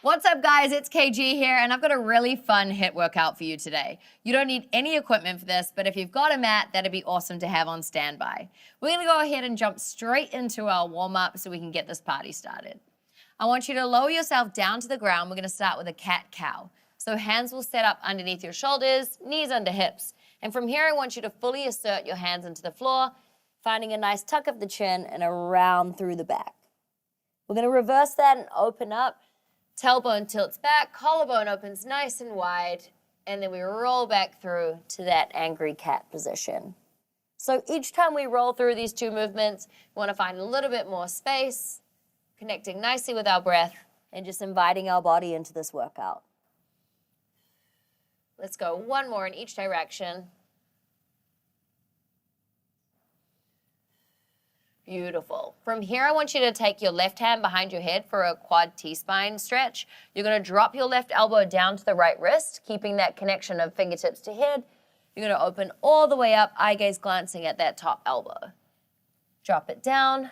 What's up, guys? It's KG here, and I've got a really fun HIIT workout for you today. You don't need any equipment for this, but if you've got a mat, that'd be awesome to have on standby. We're gonna go ahead and jump straight into our warm-up so we can get this party started. I want you to lower yourself down to the ground. We're gonna start with a cat-cow. So hands will set up underneath your shoulders, knees under hips. And from here, I want you to fully assert your hands into the floor, finding a nice tuck of the chin and a round through the back. We're gonna reverse that and open up. Tailbone tilts back, collarbone opens nice and wide, and then we roll back through to that angry cat position. So each time we roll through these two movements, we want to find a little bit more space, connecting nicely with our breath, and just inviting our body into this workout. Let's go one more in each direction. Beautiful. From here, I want you to take your left hand behind your head for a quad T-spine stretch. You're going to drop your left elbow down to the right wrist, keeping that connection of fingertips to head. You're going to open all the way up, eye gaze glancing at that top elbow. Drop it down,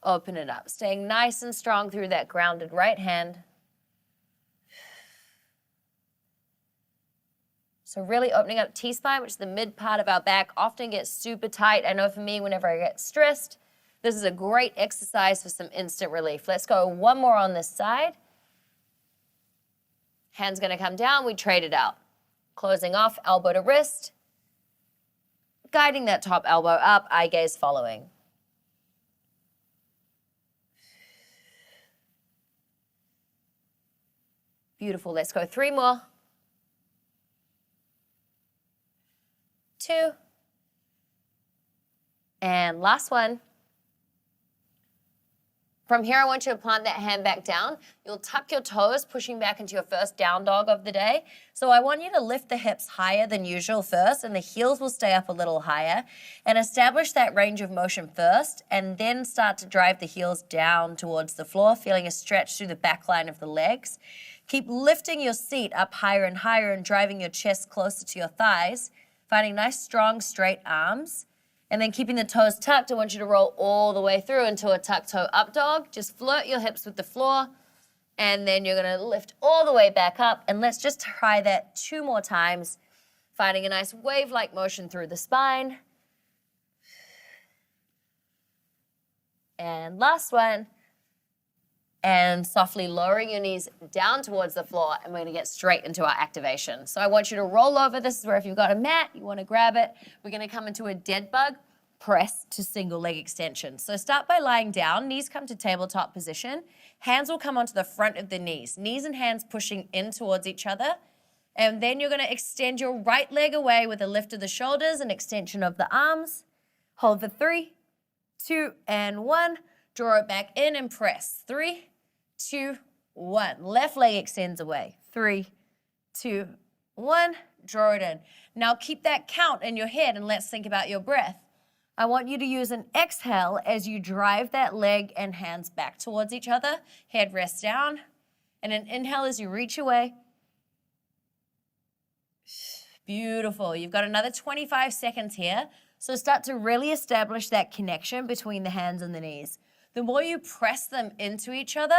open it up, staying nice and strong through that grounded right hand. So really opening up T-spine, which is the mid part of our back, often gets super tight. I know for me, whenever I get stressed, this is a great exercise for some instant relief. Let's go one more on this side. Hand's gonna come down, we trade it out. Closing off, elbow to wrist. Guiding that top elbow up, eye gaze following. Beautiful, let's go 3 more. 2, and last one. From here, I want you to plant that hand back down. You'll tuck your toes, pushing back into your first down dog of the day. So I want you to lift the hips higher than usual first, and the heels will stay up a little higher, and establish that range of motion first, and then start to drive the heels down towards the floor, feeling a stretch through the back line of the legs. Keep lifting your seat up higher and higher and driving your chest closer to your thighs. Finding nice, strong, straight arms. And then keeping the toes tucked, I want you to roll all the way through into a tuck toe up dog. Just flirt your hips with the floor. And then you're gonna lift all the way back up. And let's just try that 2 more times. Finding a nice wave-like motion through the spine. And last one. And softly lowering your knees down towards the floor, and we're gonna get straight into our activation. So I want you to roll over. This is where if you've got a mat, you wanna grab it. We're gonna come into a dead bug, press to single leg extension. So start by lying down, knees come to tabletop position. Hands will come onto the front of the knees and hands pushing in towards each other. And then you're gonna extend your right leg away with a lift of the shoulders and extension of the arms. Hold for 3, 2, and 1. Draw it back in and press. 3, 2, 1. Left leg extends away. 3, 2, 1. Draw it in. Now keep that count in your head and let's think about your breath. I want you to use an exhale as you drive that leg and hands back towards each other. Head rests down. And an inhale as you reach away. Beautiful. You've got another 25 seconds here. So start to really establish that connection between the hands and the knees. The more you press them into each other,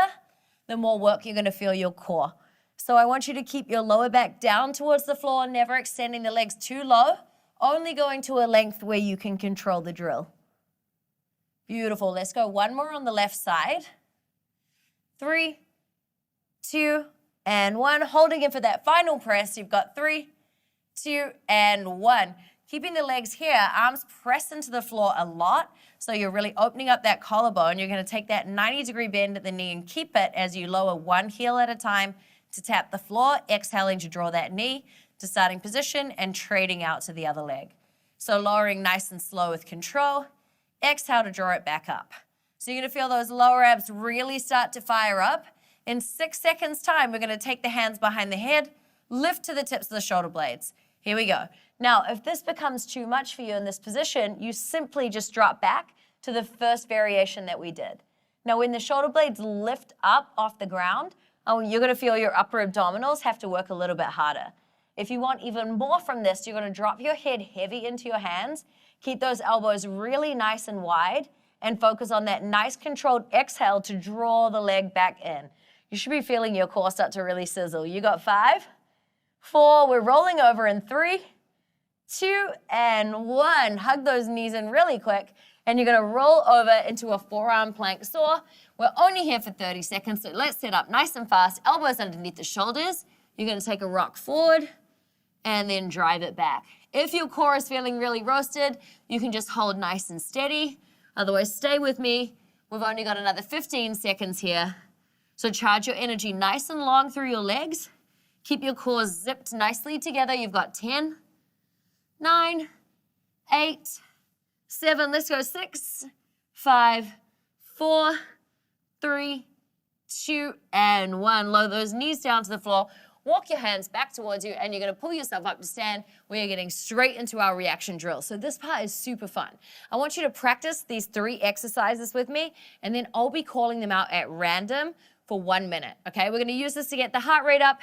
the more work you're gonna feel your core. So I want you to keep your lower back down towards the floor, never extending the legs too low, only going to a length where you can control the drill. Beautiful, let's go one more on the left side. 3, 2, and 1. Holding in for that final press, you've got 3, 2, and 1. Keeping the legs here, arms press into the floor a lot. So you're really opening up that collarbone. You're gonna take that 90-degree bend at the knee and keep it as you lower one heel at a time to tap the floor, exhaling to draw that knee to starting position and trading out to the other leg. So lowering nice and slow with control. Exhale to draw it back up. So you're gonna feel those lower abs really start to fire up. In 6 seconds time, we're gonna take the hands behind the head, lift to the tips of the shoulder blades. Here we go. Now, if this becomes too much for you in this position, you simply just drop back to the first variation that we did. Now, when the shoulder blades lift up off the ground, you're gonna feel your upper abdominals have to work a little bit harder. If you want even more from this, you're gonna drop your head heavy into your hands, keep those elbows really nice and wide, and focus on that nice controlled exhale to draw the leg back in. You should be feeling your core start to really sizzle. You got 5, 4, we're rolling over in 3, 2, and 1. Hug those knees in really quick, and you're gonna roll over into a forearm plank saw. We're only here for 30 seconds, so let's set up nice and fast. Elbows underneath the shoulders. You're gonna take a rock forward and then drive it back. If your core is feeling really roasted, you can just hold nice and steady. Otherwise, stay with me. We've only got another 15 seconds here. So charge your energy nice and long through your legs. Keep your core zipped nicely together. You've got 10, 9, 8, 7, let's go 6, 5, 4, 3, 2, and 1. Lower those knees down to the floor. Walk your hands back towards you, and you're gonna pull yourself up to stand. We are getting straight into our reaction drill. So this part is super fun. I want you to practice these 3 exercises with me, and then I'll be calling them out at random for 1 minute, okay? We're gonna use this to get the heart rate up,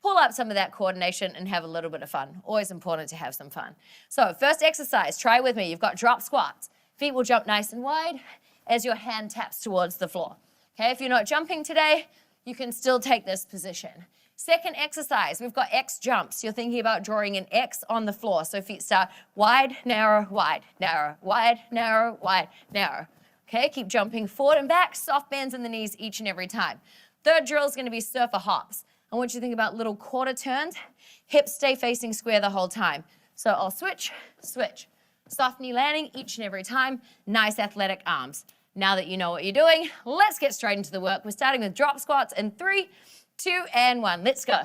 pull up some of that coordination, and have a little bit of fun. Always important to have some fun. So first exercise, try with me. You've got drop squats. Feet will jump nice and wide as your hand taps towards the floor. Okay, if you're not jumping today, you can still take this position. Second exercise, we've got X jumps. You're thinking about drawing an X on the floor. So feet start wide, narrow, wide, narrow, wide, narrow, wide, narrow. Okay, keep jumping forward and back, soft bends in the knees each and every time. Third drill is gonna be surfer hops. I want you to think about little quarter turns. Hips stay facing square the whole time. So I'll switch, switch. Soft knee landing each and every time. Nice athletic arms. Now that you know what you're doing, let's get straight into the work. We're starting with drop squats in 3, 2, and 1. Let's go.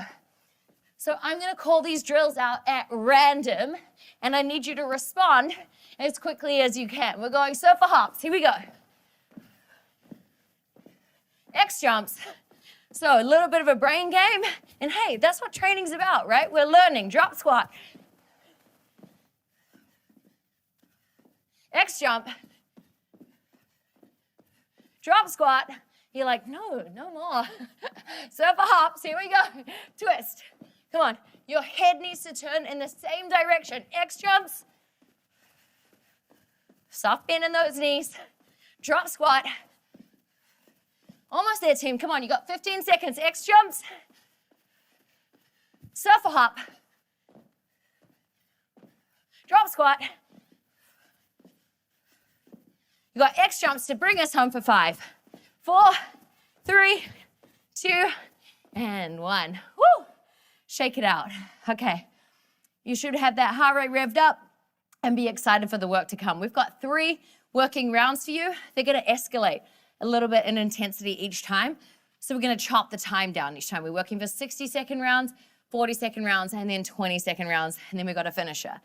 So I'm gonna call these drills out at random, and I need you to respond as quickly as you can. We're going surfer hops. Here we go. X jumps. So a little bit of a brain game, and hey, that's what training's about, right? We're learning. Drop squat. X jump. Drop squat. You're like, no, no more. Surfer hops, here we go. Twist. Come on. Your head needs to turn in the same direction. X jumps. Soft bend in those knees. Drop squat. Almost there, team. Come on, you got 15 seconds. X jumps. Surfer hop. Drop squat. You got X jumps to bring us home for 5, 4, 3, 2, and 1. Woo! Shake it out. Okay. You should have that heart rate revved up and be excited for the work to come. We've got 3 working rounds for you. They're gonna escalate a little bit in intensity each time. So we're gonna chop the time down each time. We're working for 60-second rounds, 40-second rounds, and then 20-second rounds, and then we've got a finisher.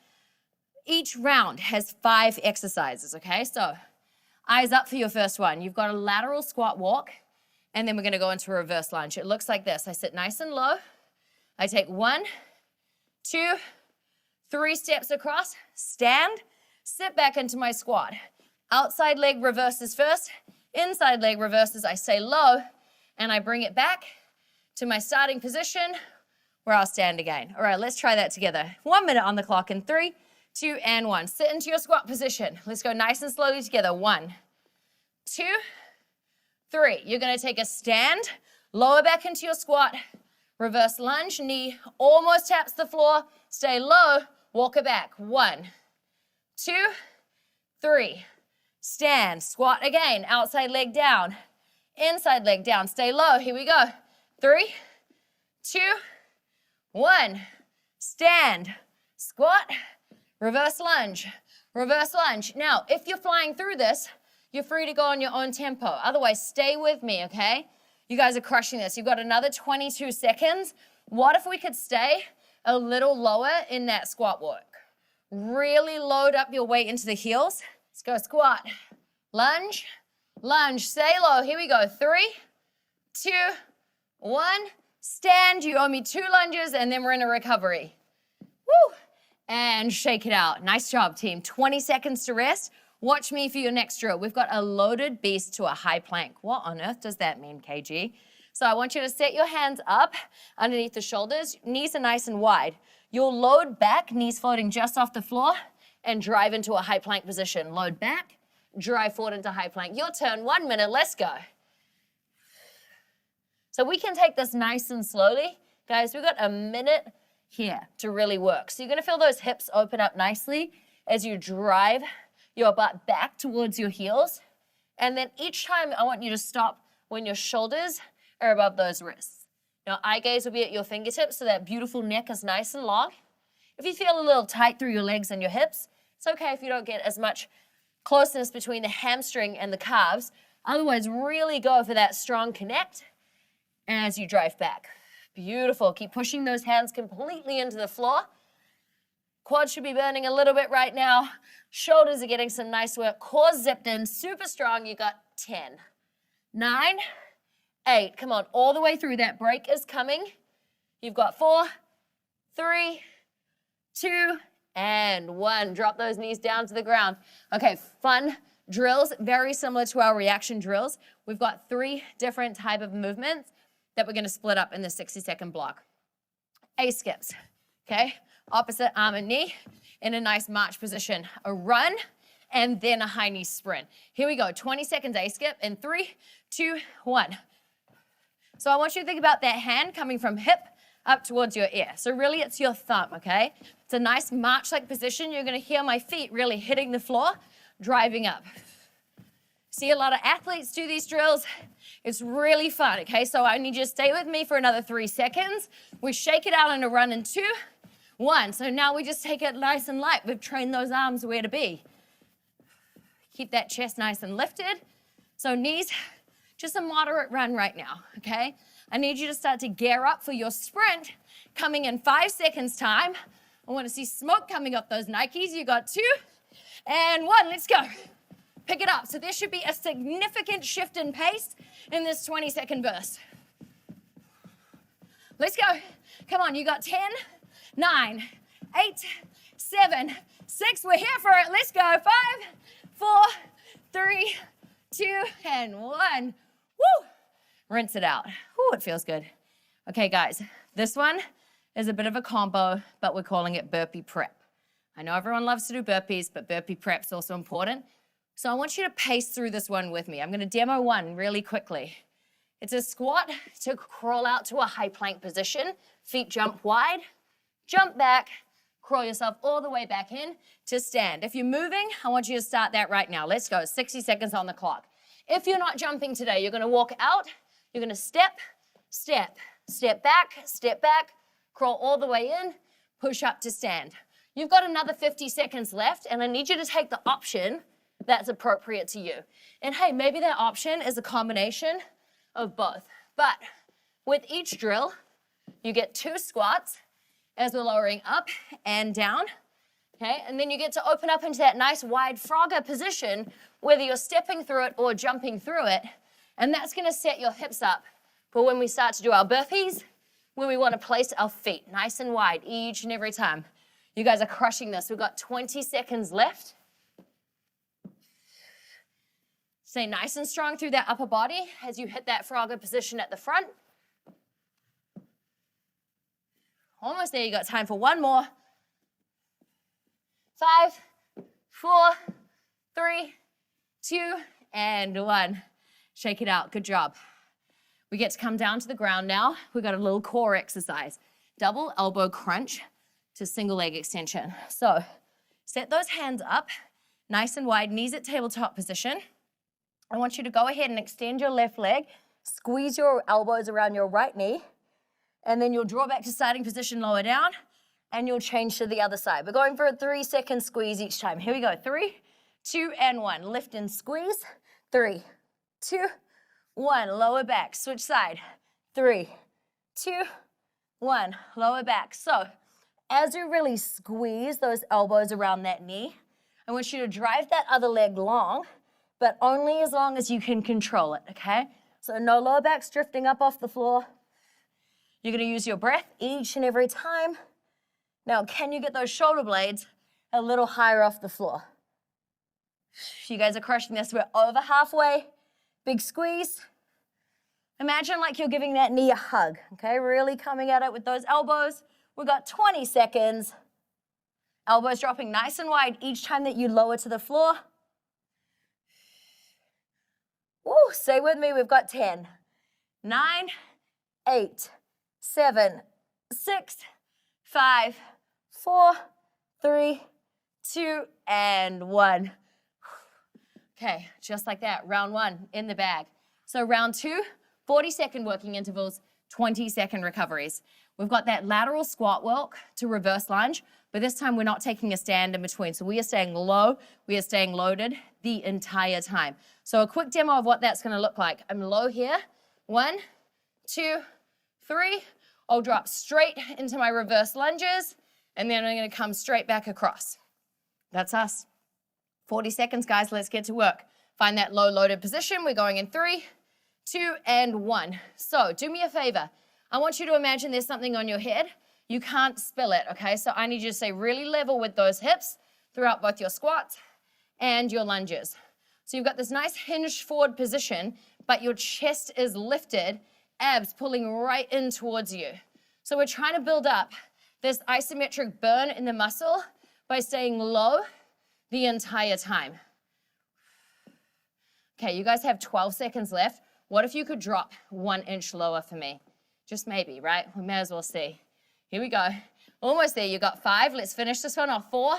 Each round has 5 exercises, okay? So eyes up for your first one. You've got a lateral squat walk, and then we're gonna go into a reverse lunge. It looks like this. I sit nice and low. I take 1, 2, 3 steps across, stand, sit back into my squat. Outside leg reverses first, inside leg reverses. I stay low, and I bring it back to my starting position where I'll stand again. All right, let's try that together. 1 minute on the clock in 3, 2, and 1. Sit into your squat position. Let's go nice and slowly together. 1, 2, 3. You're gonna take a stand, lower back into your squat, reverse lunge, knee almost taps the floor, stay low, walk it back. 1, 2, 3. Stand, squat again, outside leg down, inside leg down, stay low. Here we go. 3, 2, 1. Stand, squat, reverse lunge, reverse lunge. Now, if you're flying through this, you're free to go on your own tempo. Otherwise, stay with me, okay? You guys are crushing this. You've got another 22 seconds. What if we could stay a little lower in that squat work? Really load up your weight into the heels. Let's go squat, lunge, lunge. Stay low. Here we go. 3, 2, 1. Stand. You owe me 2 lunges, and then we're in a recovery. Woo! And shake it out. Nice job, team. 20 seconds to rest. Watch me for your next drill. We've got a loaded beast to a high plank. What on earth does that mean, KG? So I want you to set your hands up underneath the shoulders. Knees are nice and wide. You'll load back, knees floating just off the floor, and drive into a high plank position. Load back, drive forward into high plank. Your turn, 1 minute, let's go. So we can take this nice and slowly. Guys, we've got a minute here to really work. So you're gonna feel those hips open up nicely as you drive your butt back towards your heels. And then each time I want you to stop when your shoulders are above those wrists. Now eye gaze will be at your fingertips so that beautiful neck is nice and long. If you feel a little tight through your legs and your hips, it's okay if you don't get as much closeness between the hamstring and the calves. Otherwise, really go for that strong connect as you drive back. Beautiful. Keep pushing those hands completely into the floor. Quads should be burning a little bit right now. Shoulders are getting some nice work. Core zipped in, super strong. You got 10, 9, 8. Come on, all the way through. That break is coming. You've got 4, 3, 2, and 1. Drop those knees down to the ground. Okay, fun drills, very similar to our reaction drills. We've got 3 different type of movements that we're gonna split up in the 60-second block. A skips, okay? Opposite arm and knee in a nice march position. A run and then a high knee sprint. Here we go, 20 seconds A skip in 3, 2, 1. So I want you to think about that hand coming from hip up towards your ear. So really it's your thumb, okay? It's a nice march-like position. You're gonna hear my feet really hitting the floor, driving up. See a lot of athletes do these drills. It's really fun, okay? So I need you to stay with me for another 3 seconds. We shake it out in a run in 2, 1. So now we just take it nice and light. We've trained those arms where to be. Keep that chest nice and lifted. So knees, just a moderate run right now, okay? I need you to start to gear up for your sprint coming in 5 seconds time. I want to see smoke coming off those Nikes. You got 2 and 1, let's go. Pick it up. So there should be a significant shift in pace in this 20-second burst. Let's go. Come on, you got 10, 9, 8, 7, 6. We're here for it. Let's go. 5, 4, 3, 2, and 1. Woo! Rinse it out. Woo, it feels good. Okay, guys, this one is a bit of a combo, but we're calling it burpee prep. I know everyone loves to do burpees, but burpee prep is also important. So I want you to pace through this one with me. I'm gonna demo one really quickly. It's a squat to crawl out to a high plank position. Feet jump wide, jump back, crawl yourself all the way back in to stand. If you're moving, I want you to start that right now. Let's go, 60 seconds on the clock. If you're not jumping today, you're gonna walk out, you're gonna step, step, step back, crawl all the way in, push up to stand. You've got another 50 seconds left, and I need you to take the option that's appropriate to you. And hey, maybe that option is a combination of both. But with each drill, you get 2 squats as we're lowering up and down, okay? And then you get to open up into that nice wide frogger position, whether you're stepping through it or jumping through it. And that's gonna set your hips up for when we start to do our burpees, when we wanna place our feet nice and wide each and every time. You guys are crushing this. We've got 20 seconds left. Stay nice and strong through that upper body as you hit that frogger position at the front. Almost there, you got time for one more. 5, 4, 3, 2, and 1. Shake it out, good job. We get to come down to the ground now. We've got a little core exercise. Double elbow crunch to single leg extension. So set those hands up, nice and wide, knees at tabletop position. I want you to go ahead and extend your left leg, squeeze your elbows around your right knee, and then you'll draw back to starting position, lower down, and you'll change to the other side. We're going for a 3-second squeeze each time. Here we go, 3, 2, and 1. Lift and squeeze, 3, 2, 1. Lower back, switch side, 3, 2, 1. Lower back. So as you really squeeze those elbows around that knee, I want you to drive that other leg long, but only as long as you can control it, okay? So no lower backs drifting up off the floor. You're gonna use your breath each and every time. Now, can you get those shoulder blades a little higher off the floor? You guys are crushing this. We're over halfway. Big squeeze. Imagine like you're giving that knee a hug, okay? Really coming at it with those elbows. We've got 20 seconds. Elbows dropping nice and wide each time that you lower to the floor. Woo, stay with me, we've got 10, 9, 8, 7, 6, 5, 4, 3, 2, and 1. Okay, just like that. Round 1 in the bag. So round 2, 40-second working intervals, 20-second recoveries. We've got that lateral squat walk to reverse lunge, but this time we're not taking a stand in between. So we are staying low, we are staying loaded the entire time. So a quick demo of what that's gonna look like. I'm low here. 1, 2, 3. I'll drop straight into my reverse lunges, and then I'm gonna come straight back across. That's us. 40 seconds, guys, let's get to work. Find that low loaded position. We're going in 3, 2, and 1. So do me a favor. I want you to imagine there's something on your head. You can't spill it, okay? So I need you to stay really level with those hips throughout both your squats and your lunges. So you've got this nice hinged forward position, but your chest is lifted, abs pulling right in towards you. So we're trying to build up this isometric burn in the muscle by staying low the entire time. Okay, you guys have 12 seconds left. What if you could drop 1 inch lower for me? Just maybe, right? We may as well see. Here we go. Almost there. You got 5. Let's finish this one off. 4,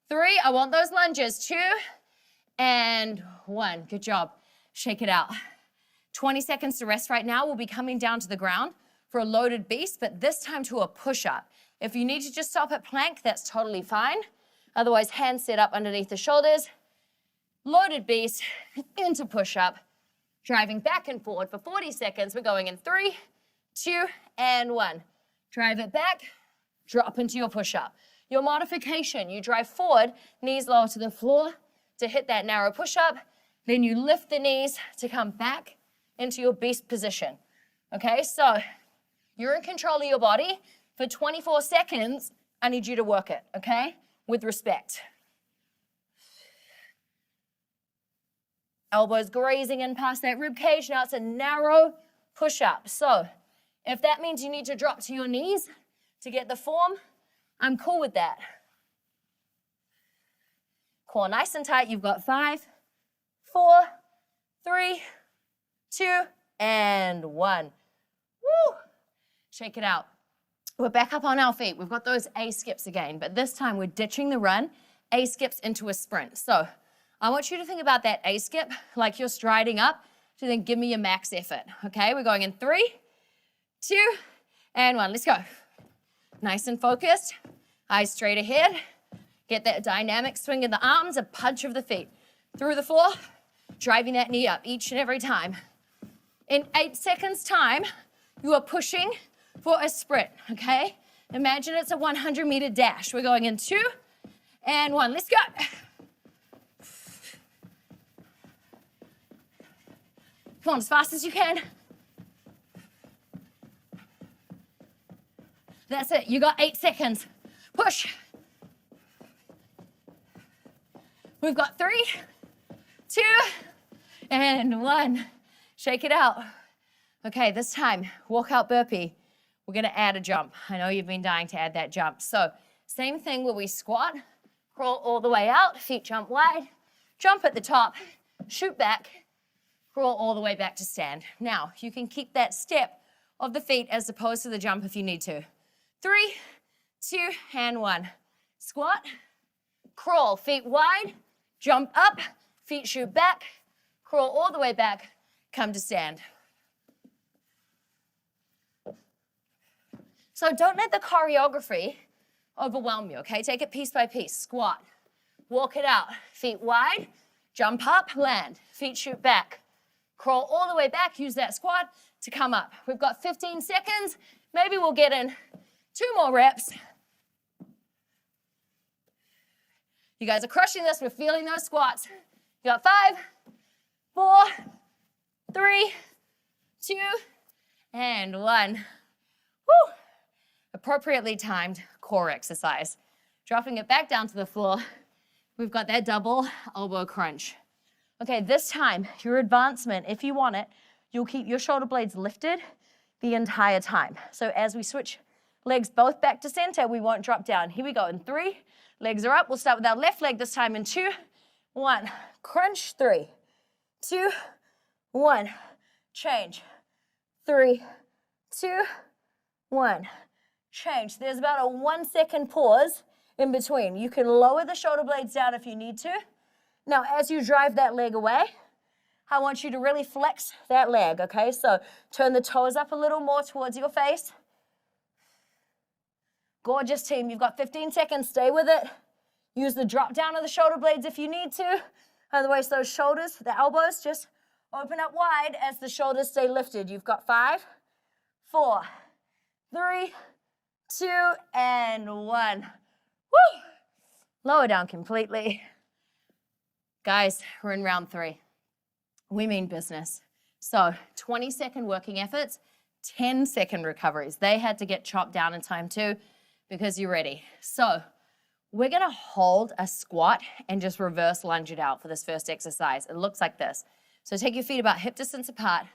3. I want those lunges. 2, and 1. Good job. Shake it out. 20 seconds to rest right now. We'll be coming down to the ground for a loaded beast, but this time to a push-up. If you need to just stop at plank, that's totally fine. Otherwise, hands set up underneath the shoulders. Loaded beast into push-up. Driving back and forward for 40 seconds. We're going in 3, 2, and 1. Drive it back, drop into your push-up. Your modification, you drive forward, knees lower to the floor to hit that narrow push-up. Then you lift the knees to come back into your beast position. Okay, so you're in control of your body. For 24 seconds, I need you to work it, okay? With respect. Elbows grazing in past that rib cage. Now it's a narrow push-up. So if that means you need to drop to your knees to get the form, I'm cool with that. Core nice and tight. You've got 5, 4, 3, 2, and 1. Woo! Shake it out. We're back up on our feet. We've got those A skips again, but this time we're ditching the run, A skips into a sprint. So I want you to think about that A skip like you're striding up to then give me your max effort, okay? We're going in 3, 2, and 1. Let's go. Nice and focused. Eyes straight ahead. Get that dynamic swing in the arms, a punch of the feet. Through the floor, driving that knee up each and every time. In 8 seconds time, you are pushing for a sprint, okay? Imagine it's a 100-meter dash. We're going in 2 and 1. Let's go. Come on, as fast as you can. That's it. You got 8 seconds. Push. We've got 3, 2, and 1. Shake it out. Okay, this time, walkout burpee. We're gonna add a jump. I know you've been dying to add that jump. So, same thing where we squat, crawl all the way out, feet jump wide, jump at the top, shoot back, crawl all the way back to stand. Now, you can keep that step of the feet as opposed to the jump if you need to. 3, 2, and 1. Squat, crawl, feet wide, jump up, feet shoot back, crawl all the way back, come to stand. So don't let the choreography overwhelm you, okay? Take it piece by piece. Squat, walk it out, feet wide, jump up, land, feet shoot back, crawl all the way back, use that squat to come up. We've got 15 seconds. Maybe we'll get in 2 more reps. You guys are crushing this. We're feeling those squats. You got 5, 4, 3, 2, and 1. Woo! Appropriately timed core exercise. Dropping it back down to the floor. We've got that double elbow crunch. Okay, this time, your advancement, if you want it, you'll keep your shoulder blades lifted the entire time. So as we switch legs both back to center, we won't drop down. Here we go in 3, legs are up. We'll start with our left leg this time in 2, 1. Crunch, 3, 2, 1. Change, 3, 2, 1. Change. There's about a 1 second pause in between. You can lower the shoulder blades down if you need to. Now, as you drive that leg away, I want you to really flex that leg, okay? So turn the toes up a little more towards your face. Gorgeous, team. You've got 15 seconds. Stay with it. Use the drop down of the shoulder blades if you need to. Otherwise, those shoulders, the elbows, just open up wide as the shoulders stay lifted. You've got 5, 4, 3, 2, and 1. Woo! Lower down completely. Guys, we're in round 3. We mean business. So 20-second working efforts, 10-second recoveries. They had to get chopped down in time too because you're ready. So we're gonna hold a squat and just reverse lunge it out for this first exercise. It looks like this. So take your feet about hip distance apart,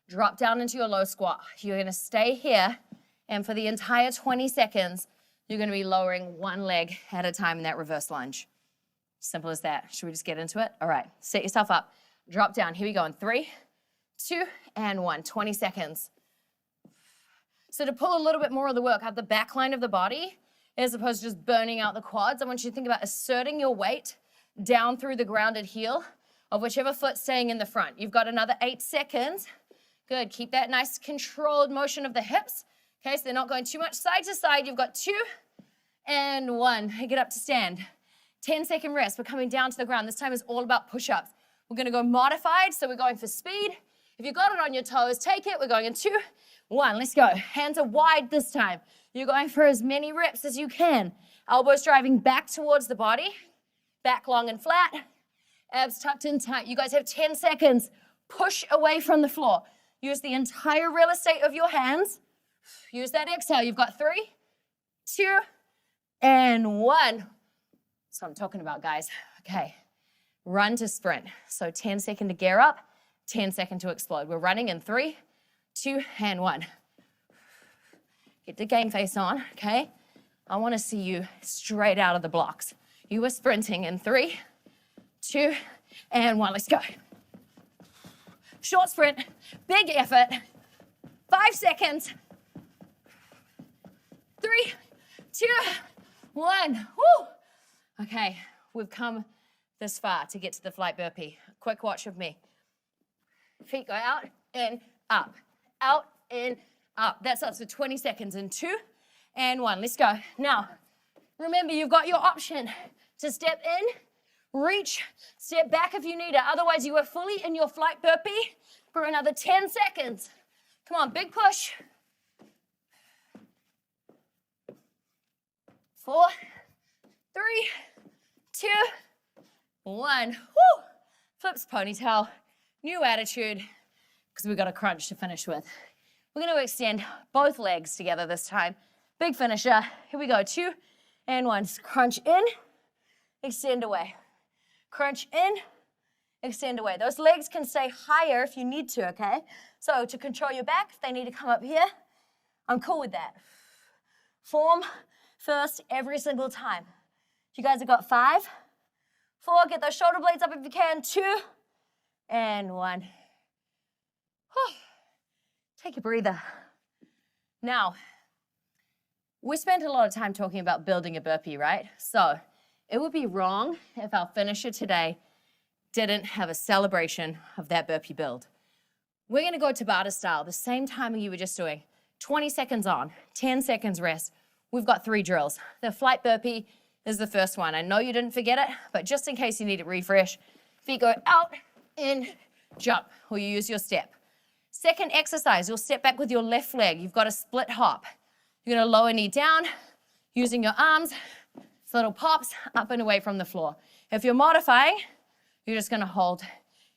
drop down into your low squat. You're gonna stay here, and for the entire 20 seconds, you're gonna be lowering one leg at a time in that reverse lunge. Simple as that. Should we just get into it? All right, set yourself up. Drop down. Here we go in 3, 2, and 1. 20 seconds. So to pull a little bit more of the work out the back line of the body, as opposed to just burning out the quads, I want you to think about asserting your weight down through the grounded heel of whichever foot staying in the front. You've got another 8 seconds. Good. Keep that nice controlled motion of the hips. Okay, so they're not going too much side to side. You've got 2 and 1. Get up to stand. 10-second rest. We're coming down to the ground. This time is all about push-ups. We're going to go modified, so we're going for speed. If you've got it on your toes, take it. We're going in 2, 1. Let's go. Hands are wide this time. You're going for as many reps as you can. Elbows driving back towards the body. Back long and flat. Abs tucked in tight. You guys have 10 seconds. Push away from the floor. Use the entire real estate of your hands. Use that exhale. You've got 3, 2, and 1. That's what I'm talking about, guys. Okay. Run to sprint. So 10 second to gear up, 10 second to explode. We're running in 3, 2, and 1. Get the game face on, okay? I want to see you straight out of the blocks. You were sprinting in 3, 2, and 1. Let's go. Short sprint, big effort. 5 seconds. 3, 2, 1. Woo! Okay, we've come this far to get to the flight burpee. Quick watch of me. Feet go out and up. Out and up. That's us for 20 seconds in 2 and 1. Let's go. Now, remember, you've got your option to step in, reach, step back if you need it. Otherwise, you are fully in your flight burpee for another 10 seconds. Come on, big push. 4, 3, 2, 1. Woo! Flips ponytail. New attitude, because we've got a crunch to finish with. We're going to extend both legs together this time. Big finisher. Here we go. 2 and 1. Crunch in, extend away. Crunch in, extend away. Those legs can stay higher if you need to, okay? So to control your back, if they need to come up here, I'm cool with that. Form first every single time. You guys have got 5, 4, get those shoulder blades up if you can. 2 and 1. Whew. Take a breather. Now, we spent a lot of time talking about building a burpee, right? So it would be wrong if our finisher today didn't have a celebration of that burpee build. We're going to go Tabata style, the same timing you were just doing. 20 seconds on, 10 seconds rest. We've got 3 drills. The flight burpee is the first one. I know you didn't forget it, but just in case you need to refresh, feet go out, in, jump, or you use your step. Second exercise, you'll step back with your left leg. You've got a split hop. You're gonna lower knee down, using your arms, it's little pops, up and away from the floor. If you're modifying, you're just gonna hold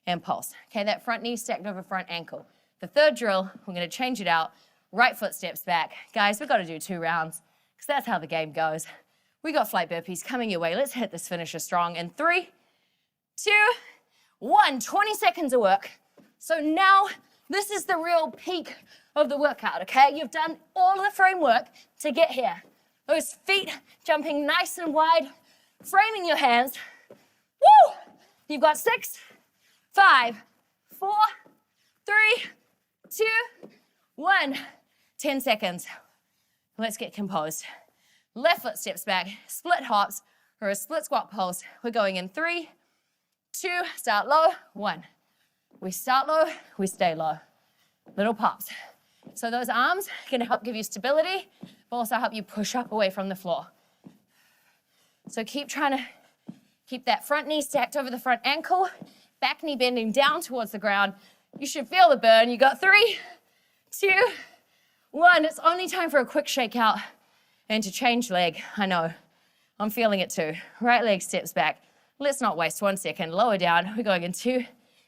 and pulse. Okay, that front knee stacked over front ankle. The third drill, we're gonna change it out. Right foot steps back. Guys, we've gotta do 2 rounds, because that's how the game goes. We got flight burpees coming your way. Let's hit this finisher strong in 3, 2, 1. 20 seconds of work. So now this is the real peak of the workout, okay? You've done all the framework to get here. Those feet jumping nice and wide, framing your hands. Woo! You've got 6, 5, 4, 3, 2, 1. 10 seconds. Let's get composed. Left foot steps back, split hops, or a split squat pulse. We're going in 3, 2, start low, 1. We start low, we stay low. Little pops. So those arms can help give you stability, but also help you push up away from the floor. So keep trying to keep that front knee stacked over the front ankle, back knee bending down towards the ground. You should feel the burn. You got 3, 2, 1. It's only time for a quick shakeout and to change leg. I know, I'm feeling it too. Right leg steps back. Let's not waste 1 second. Lower down. We're going in 2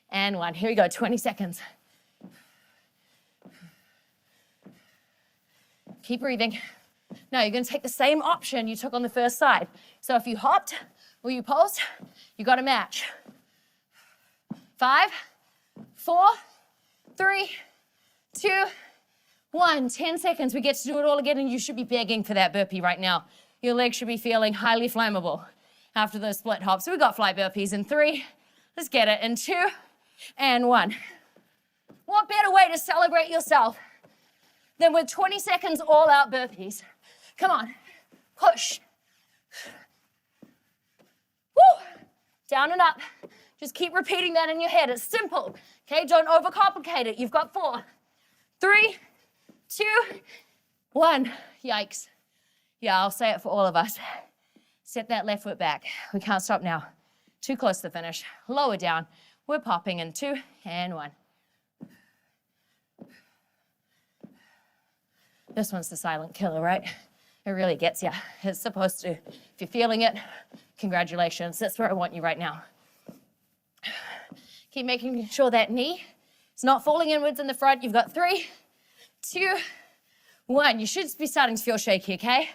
and 1. Here we go, 20 seconds. Keep breathing. Now you're gonna take the same option you took on the first side. So if you hopped or you pulsed, you gotta match. 5, 4, 3, 2, 1. 10 seconds. We get to do it all again, and you should be begging for that burpee right now. Your legs should be feeling highly flammable after those split hops. So we got fly burpees in 3. Let's get it in 2 and 1. What better way to celebrate yourself than with 20 seconds all out burpees? Come on, push. Woo! Down and up. Just keep repeating that in your head. It's simple, okay? Don't overcomplicate it. You've got 4, 3, 2, 1. Yikes. Yeah, I'll say it for all of us. Step that left foot back. We can't stop now. Too close to the finish. Lower down. We're popping in 2 and 1. This one's the silent killer, right? It really gets you. It's supposed to. If you're feeling it, congratulations. That's where I want you right now. Keep making sure that knee is not falling inwards in the front. You've got 3, 2, 1. You should be starting to feel shaky, okay?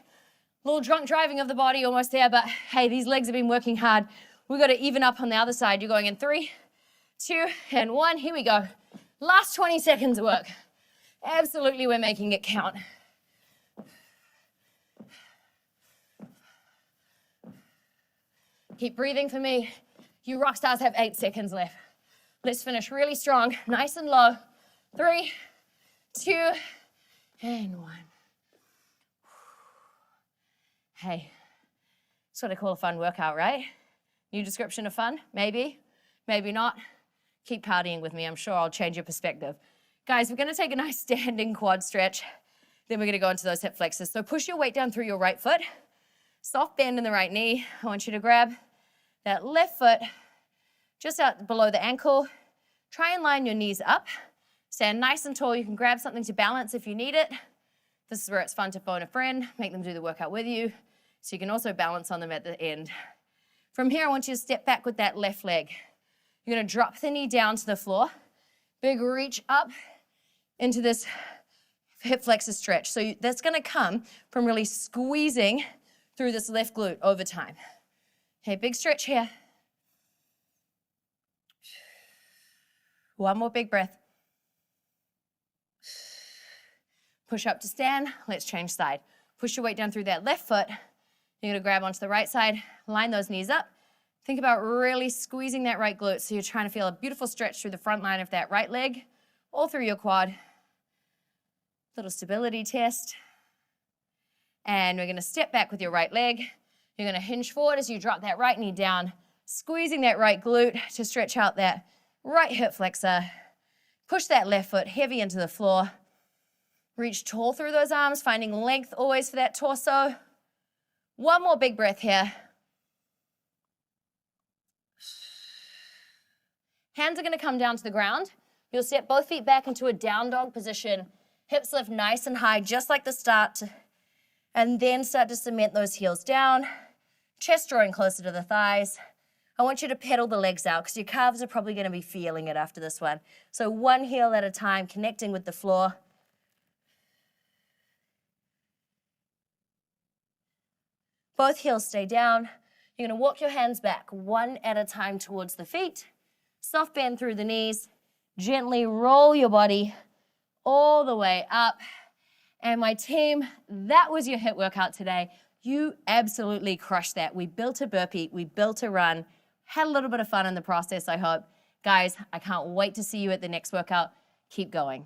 A little drunk driving of the body, almost there, but hey, these legs have been working hard. We've got to even up on the other side. You're going in 3, 2, and 1. Here we go. Last 20 seconds of work. Absolutely, we're making it count. Keep breathing for me. You rock stars have 8 seconds left. Let's finish really strong, nice and low. 3, 2, and 1. Hey, that's what I call a fun workout, right? New description of fun? Maybe, maybe not. Keep partying with me. I'm sure I'll change your perspective. Guys, we're gonna take a nice standing quad stretch. Then we're gonna go into those hip flexors. So push your weight down through your right foot. Soft bend in the right knee. I want you to grab that left foot just out below the ankle. Try and line your knees up. Stand nice and tall. You can grab something to balance if you need it. This is where it's fun to phone a friend, make them do the workout with you, so you can also balance on them at the end. From here, I want you to step back with that left leg. You're gonna drop the knee down to the floor. Big reach up into this hip flexor stretch. So that's gonna come from really squeezing through this left glute over time. Okay, big stretch here. One more big breath. Push up to stand. Let's change side. Push your weight down through that left foot. You're gonna grab onto the right side, line those knees up. Think about really squeezing that right glute so you're trying to feel a beautiful stretch through the front line of that right leg, all through your quad. Little stability test. And we're gonna step back with your right leg. You're gonna hinge forward as you drop that right knee down, squeezing that right glute to stretch out that right hip flexor. Push that left foot heavy into the floor. Reach tall through those arms, finding length always for that torso. One more big breath here. Hands are gonna come down to the ground. You'll step both feet back into a down dog position. Hips lift nice and high, just like the start. And then start to cement those heels down. Chest drawing closer to the thighs. I want you to pedal the legs out because your calves are probably gonna be feeling it after this one. So one heel at a time, connecting with the floor. Both heels stay down. You're gonna walk your hands back one at a time towards the feet. Soft bend through the knees. Gently roll your body all the way up. And my team, that was your HIIT workout today. You absolutely crushed that. We built a burpee, we built a run, had a little bit of fun in the process, I hope. Guys, I can't wait to see you at the next workout. Keep going.